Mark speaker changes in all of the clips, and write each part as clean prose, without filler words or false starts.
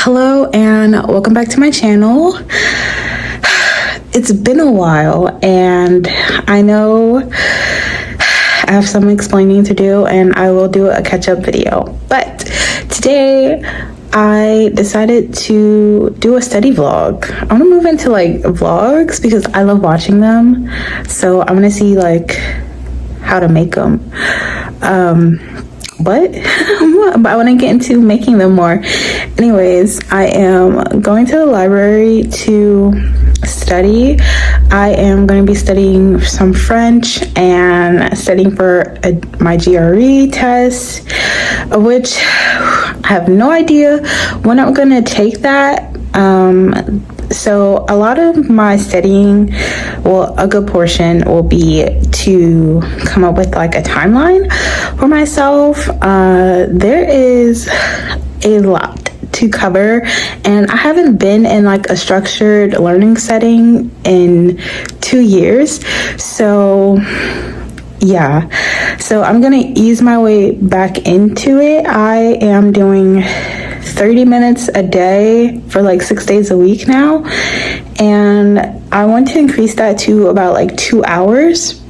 Speaker 1: Hello and welcome back to my channel. It's been a while and I know I have some explaining to do and I will do a catch-up video. But today I decided to do a study vlog. I want to move into like vlogs because I love watching them. So I'm gonna see like how to make them. But I want to get into making them more. Anyways, I am going to the library to study. I am going to be studying some French and studying for my GRE test, which I have no idea when I'm going to take that. So a lot of my studying, well, a good portion will be to come up with like a timeline for myself. There is a lot to cover and I haven't been in like a structured learning setting in 2 years. So yeah, so I'm gonna ease my way back into it. I am doing 30 minutes a day for like 6 days a week now, and I want to increase that to about like 2 hours.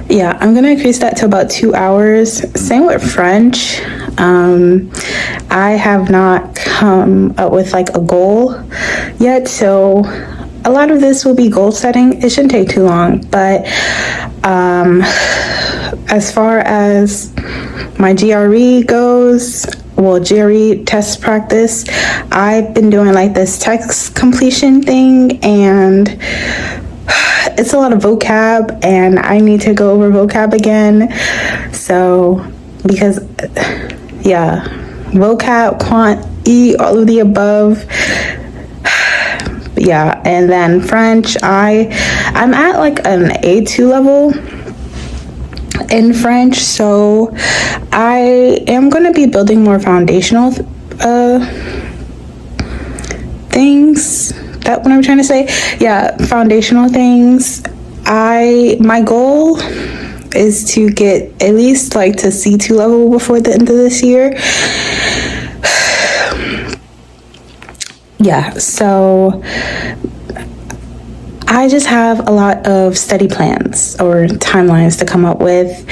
Speaker 1: Yeah, I'm gonna increase that to about 2 hours. Same with French. I have not come up with like a goal yet, so a lot of this will be goal setting. It shouldn't take too long, but as far as my GRE goes, well, GRE test practice, I've been doing like this text completion thing, and it's a lot of vocab and I need to go over vocab again. So because yeah, vocab, quant, all of the above. Yeah, and then French, I'm at like an A2 level in French, so I am going to be building more foundational things. That what I'm trying to say? Yeah, foundational things. My goal is to get at least like to C2 level before the end of this year. Yeah, so I just have a lot of study plans or timelines to come up with.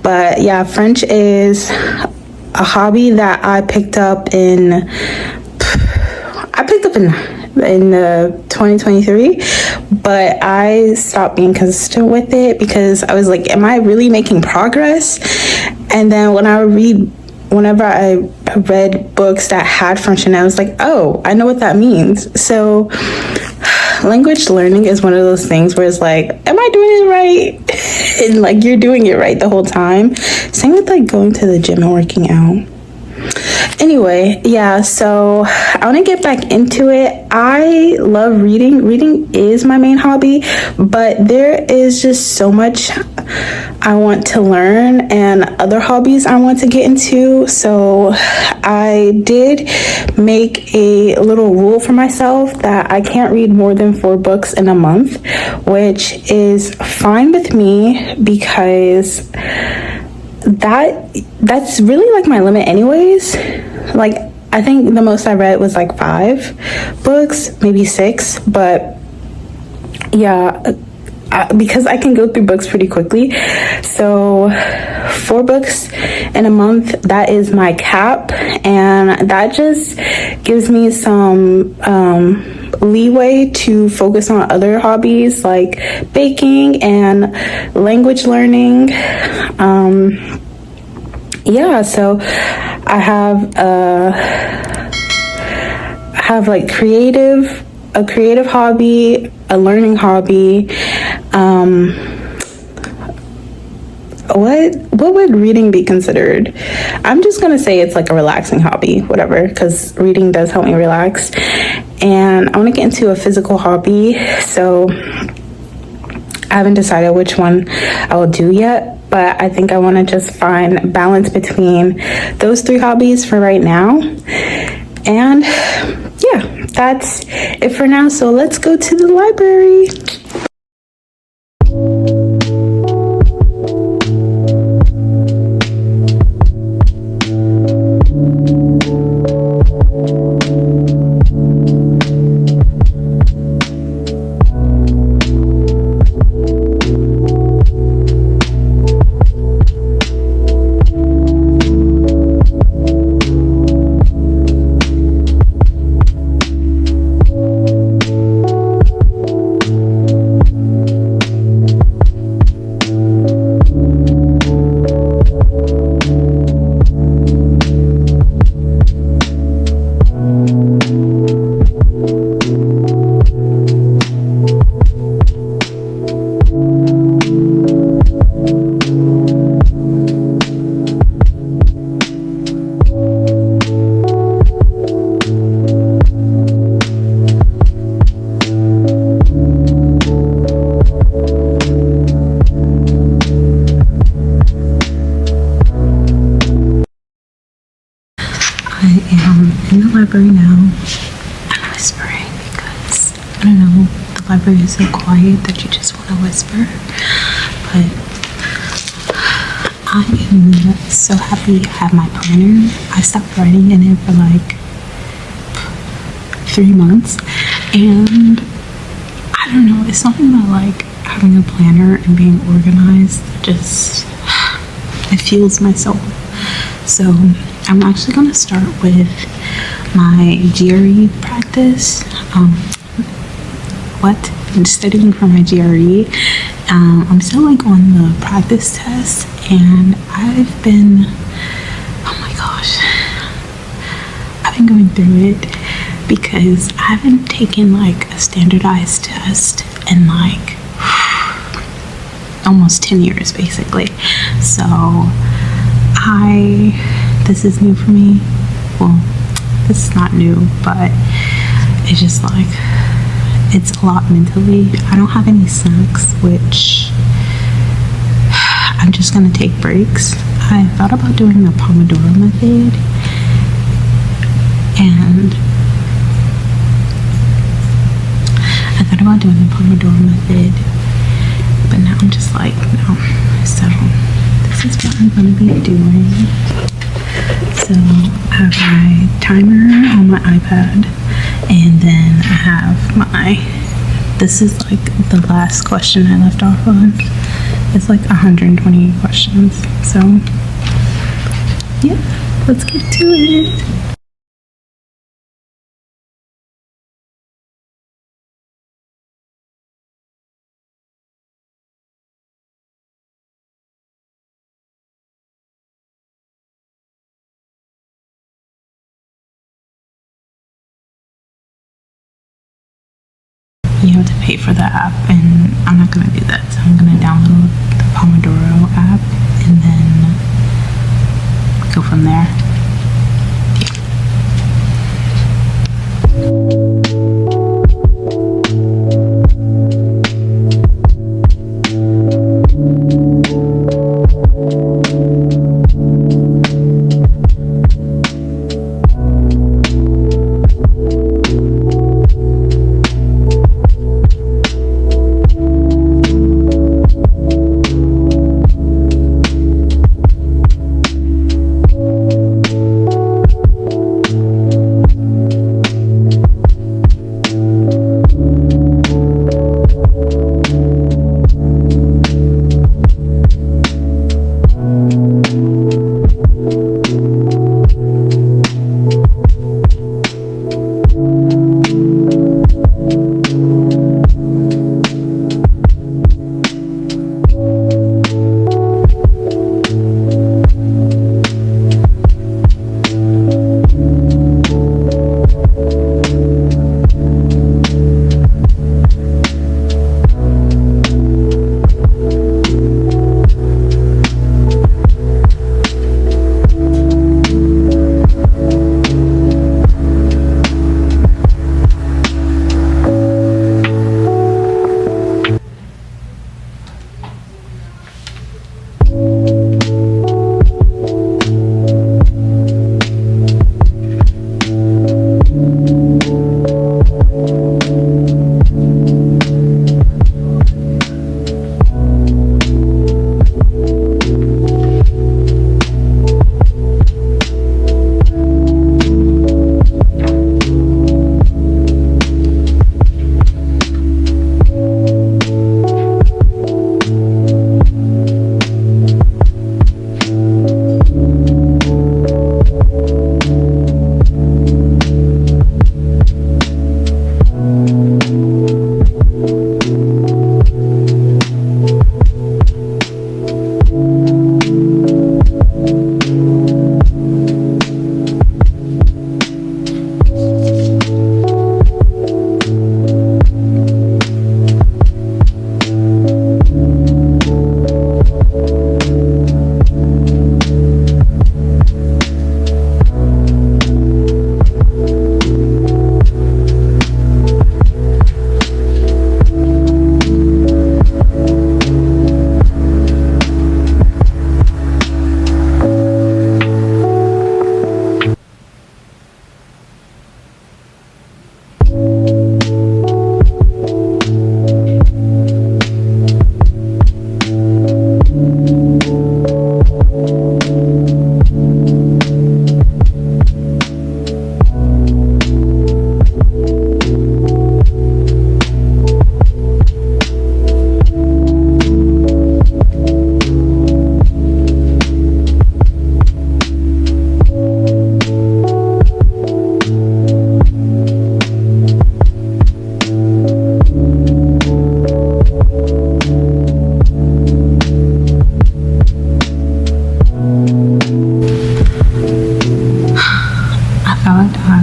Speaker 1: But yeah, French is a hobby that I picked up in 2023, but I stopped being consistent with it because I was like, am I really making progress? And then whenever I read books that had French in it, I was like, oh, I know what that means. So language learning is one of those things where it's like, am I doing it right? And like, you're doing it right the whole time. Same with like going to the gym and working out. Anyway, yeah, so I want to get back into it. I love reading. Reading is my main hobby, but there is just so much I want to learn and other hobbies I want to get into. So I did make a little rule for myself that I can't read more than 4 books in a month, which is fine with me because that's really like my limit anyways. Like I think the most I read was like 5 books, maybe 6, but yeah, because I can go through books pretty quickly. So 4 books in a month, that is my cap, and that just gives me some leeway to focus on other hobbies like baking and language learning. Yeah, so I have like a creative hobby, a learning hobby. What would reading be considered? I'm just gonna say it's like a relaxing hobby, whatever, because reading does help me relax. And I want to get into a physical hobby, so I haven't decided which one I will do yet, but I think I want to just find balance between those 3 hobbies for right now. And yeah, that's it for now. So let's go to the library. library now. I'm whispering because, I don't know, the library is so quiet that you just want to whisper. But I am so happy I have my planner. I stopped writing in it for like 3 months, and I don't know, it's something about like having a planner and being organized, just it fuels my soul. So I'm actually going to start with my GRE practice. I'm studying for my GRE. I'm still like on the practice test, and I've been, oh my gosh, I've been going through it because I haven't taken like a standardized test in like almost 10 years basically. So this is new for me. Well, this is not new, but it's just like, it's a lot mentally. I don't have any snacks, which I'm just gonna take breaks. I thought about doing the pomodoro method, and but now I'm just like, no. So this is what I'm gonna be doing. So I have my timer on my iPad, and then I have this is like the last question I left off on. It's like 120 questions. So yeah, let's get to it. You have to pay for the app, and I'm not going to do that. So I'm going to download the Pomodoro app and then go from there.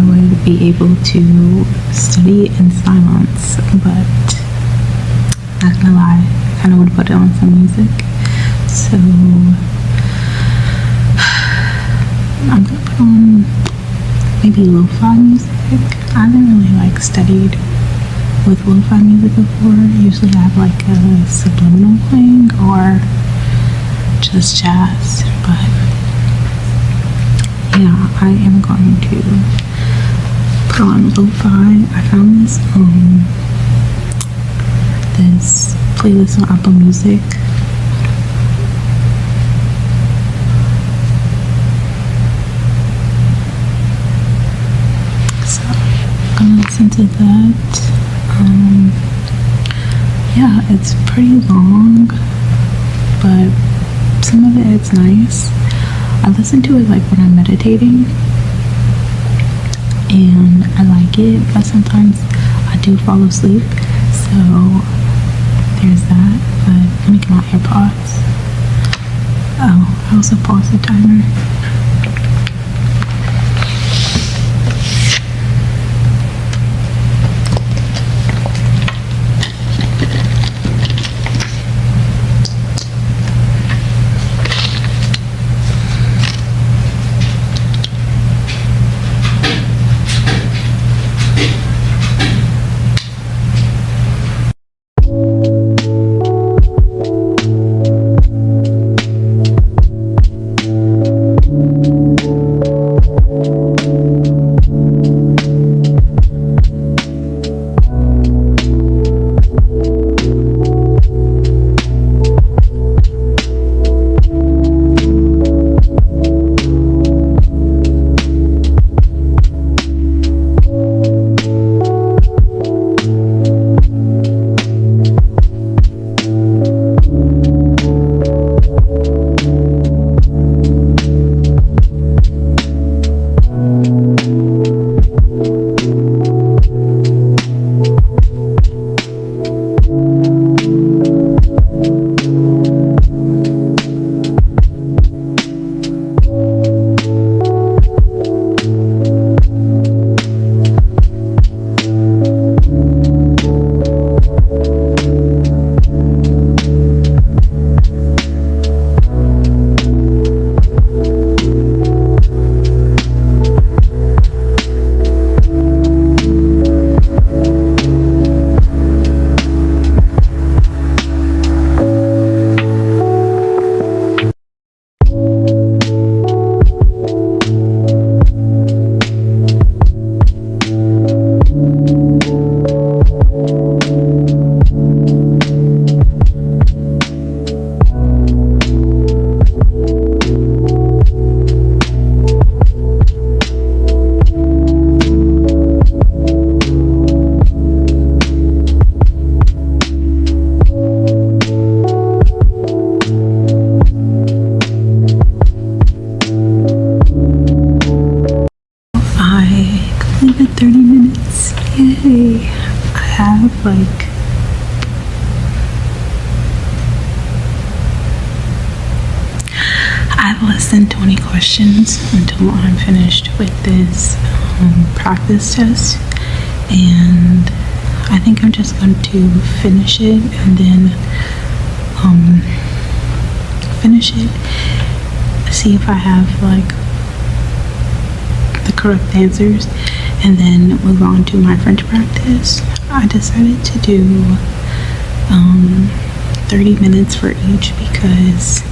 Speaker 1: would be able to study in silence, but not gonna lie, I kind of want to put on some music. So I'm gonna put on maybe lo-fi music. I haven't really studied with lo-fi music before. Usually I have a subliminal playing or just jazz, but yeah, I am going to put on lo-fi. I found this playlist on Apple Music. So I'm gonna listen to that. Yeah, it's pretty long, but some of it's nice. I listen to it when I'm meditating, and I like it, but sometimes I do fall asleep, so there's that. But let me get my AirPods. Oh, I also paused the timer. completed 30 minutes. Yay! I have I've less than 20 questions until I'm finished with this practice test, and I think I'm just going to finish it and then see if I have the correct answers, and then move on to my French practice. I decided to do 30 minutes for each because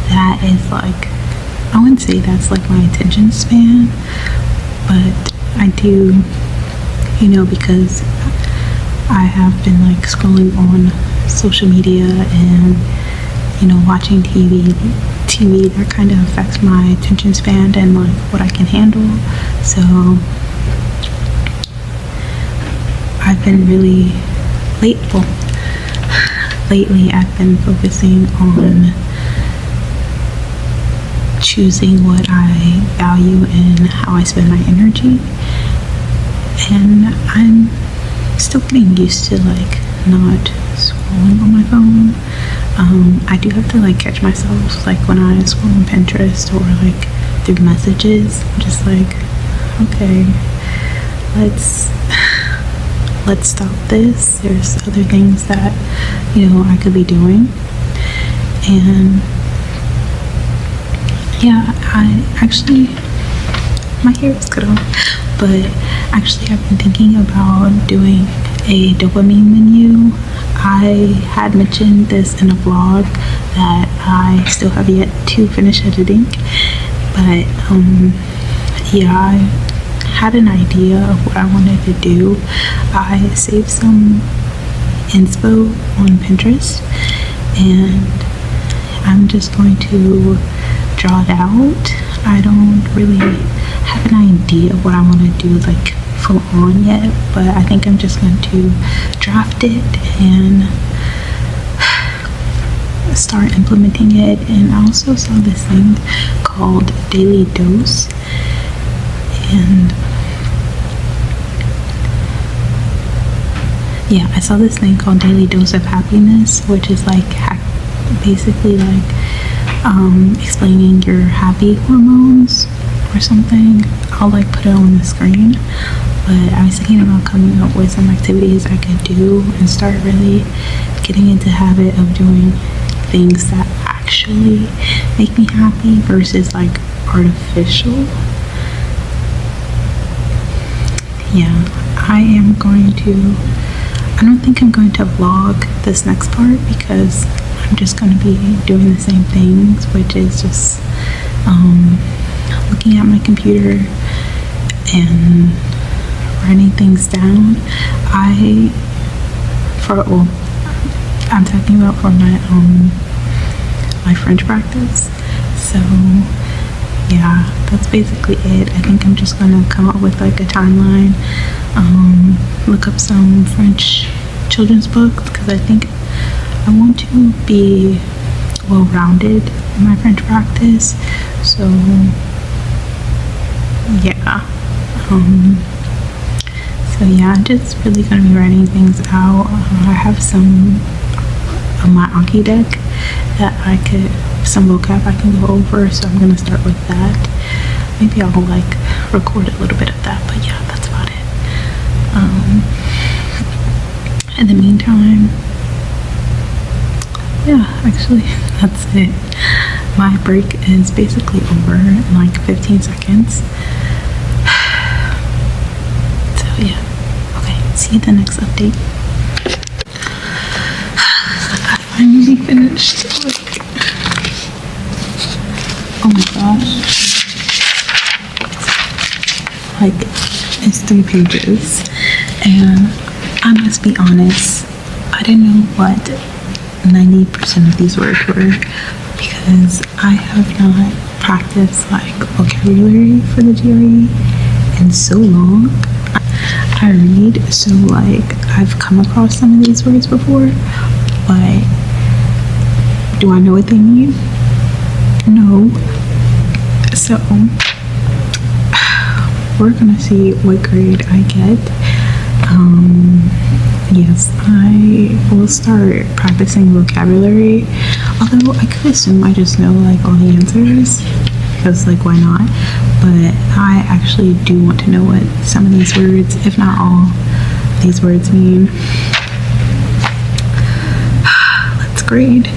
Speaker 1: that is I wouldn't say that's my attention span, but I do, because I have been scrolling on social media and watching TV that kind of affects my attention span and what I can handle. So I've been really lately I've been focusing on choosing what I value and how I spend my energy, and I'm still getting used to not scrolling on my phone. I do have to catch myself when I scroll on Pinterest or through messages. I'm just okay, let's stop this. There's other things that, I could be doing. And yeah, I actually, my hair is cut off, but actually I've been thinking about doing a dopamine menu. I had mentioned this in a vlog that I still have yet to finish editing, but yeah, I had an idea of what I wanted to do. I saved some inspo on Pinterest, and I'm just going to draw it out. I don't really have an idea of what I want to do like full on yet, but I think I'm just going to draft it and start implementing it. And I also saw this thing called Daily Dose, and yeah, I saw this thing called Daily Dose of Happiness, which is like basically like explaining your happy hormones or something. I'll like put it on the screen, but I was thinking about coming up with some activities I could do and start really getting into the habit of doing things that actually make me happy versus like artificial. Yeah, I don't think I'm going to vlog this next part because I'm just going to be doing the same things, which is just looking at my computer and writing things down. I'm talking about for my French practice. So yeah, that's basically it. I think I'm just gonna come up with like a timeline, look up some French children's books, because I think I want to be well-rounded in my French practice. So yeah, I'm just really gonna be writing things out. I have some on my Anki deck that some vocab I can go over, so I'm gonna start with that. Maybe I'll like record a little bit of that, but yeah, that's about it. In the meantime, yeah, actually that's it. My break is basically over in like 15 seconds. So yeah, okay, see you in the next update. I finally finished. Oh my gosh. Like, it's 3 pages. And I must be honest, I didn't know what 90% of these words were because I have not practiced like vocabulary for the GRE in so long. I read, so like I've come across some of these words before, but do I know what they mean? No. So we're gonna see what grade I get. Yes, I will start practicing vocabulary, although I could assume I just know like all the answers because like why not, but I actually do want to know what some of these words, if not all these words, mean. Let's grade.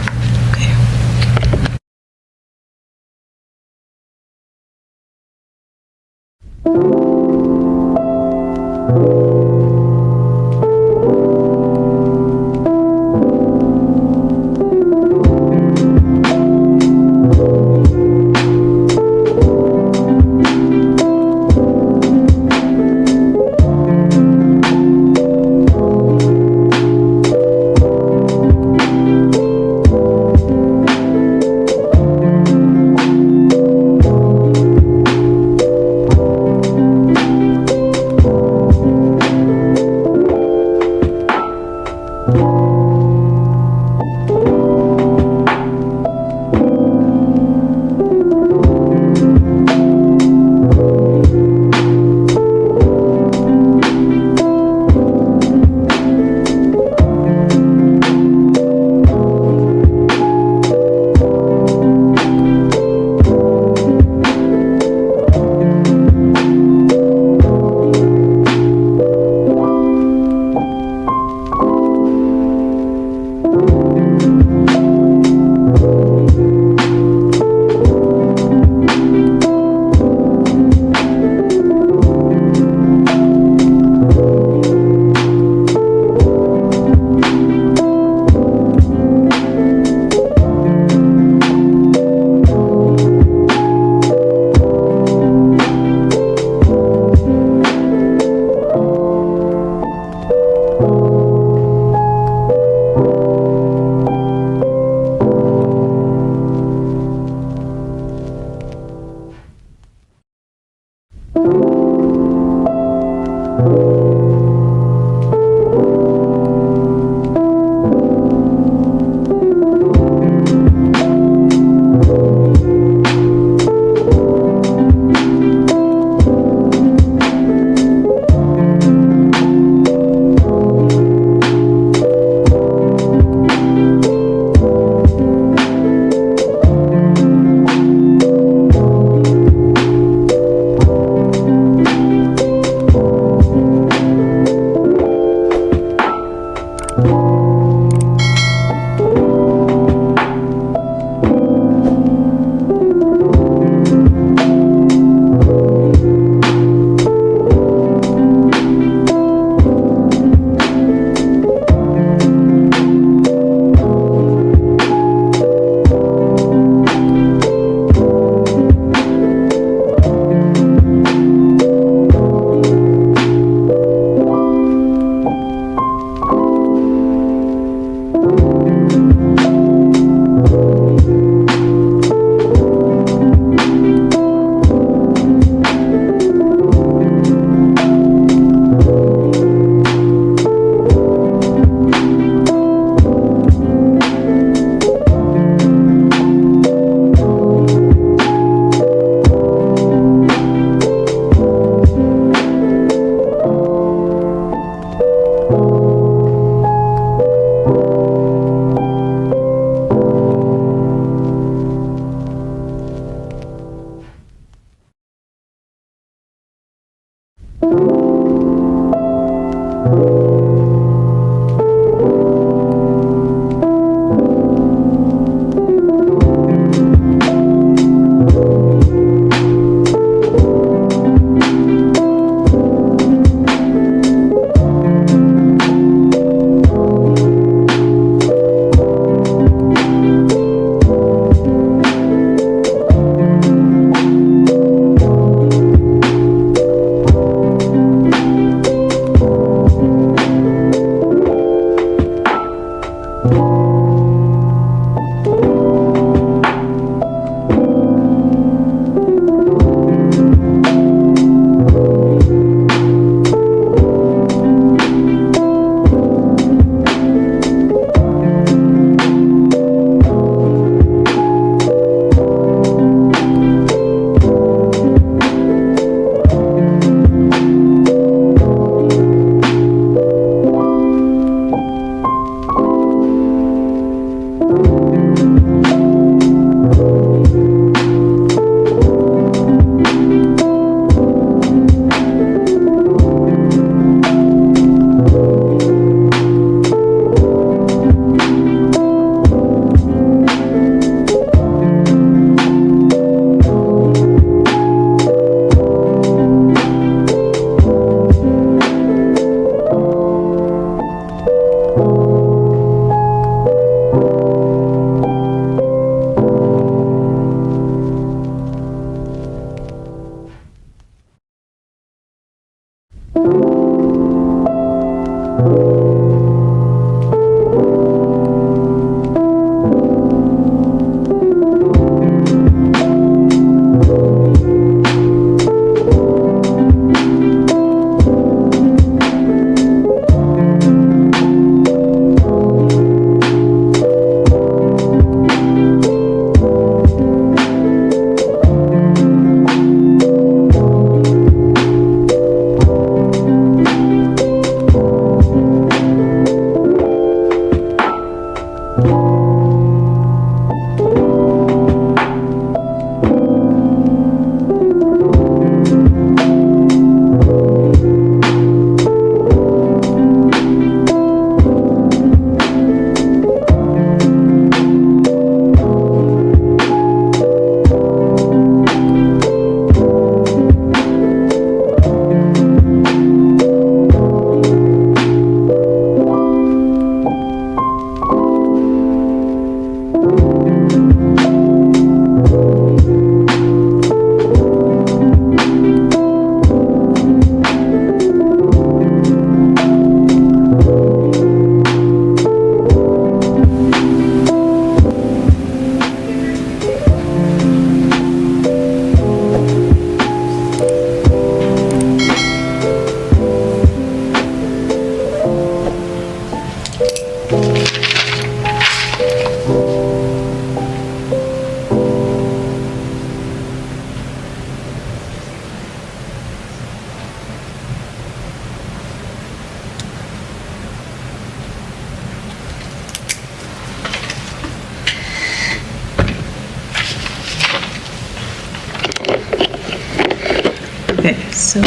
Speaker 1: So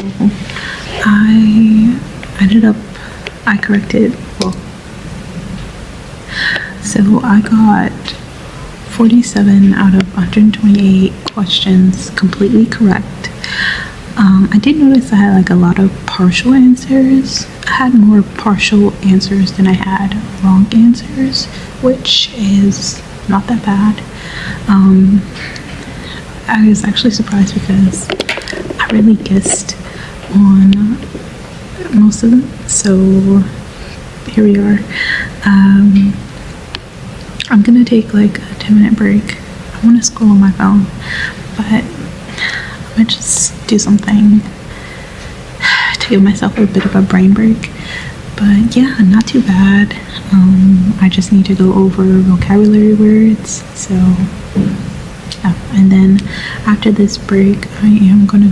Speaker 1: I corrected, well, so I got 47 out of 128 questions completely correct. I did notice I had like a lot of partial answers. I had more partial answers than I had wrong answers, which is not that bad. I was actually surprised because I really guessed on most of them. So here we are. I'm gonna take like a 10-minute break. I want to scroll on my phone, but I'm gonna just do something to give myself a bit of a brain break. But yeah, not too bad. I just need to go over vocabulary words. So yeah, and then after this break, I'm gonna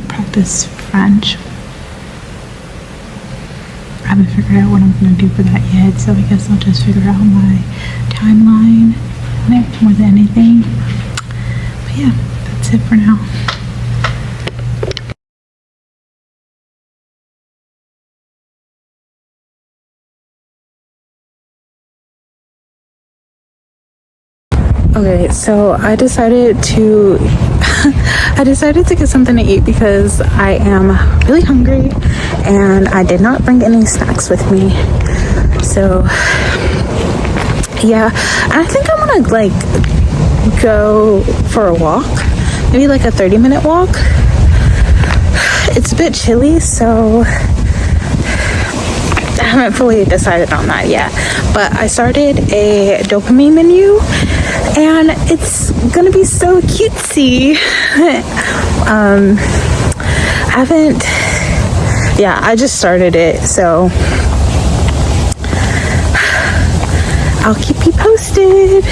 Speaker 1: practice French. I haven't figured out what I'm gonna do for that yet, so I guess I'll just figure out my timeline more than anything. But yeah, that's it for now. Okay, so I decided to get something to eat because I am really hungry and I did not bring any snacks with me. So yeah, I think I'm gonna like go for a walk, maybe like a 30-minute walk. It's a bit chilly, so I haven't fully decided on that yet, but I started I menu and it's gonna be so cutesy. I just started it, so I'll keep you posted.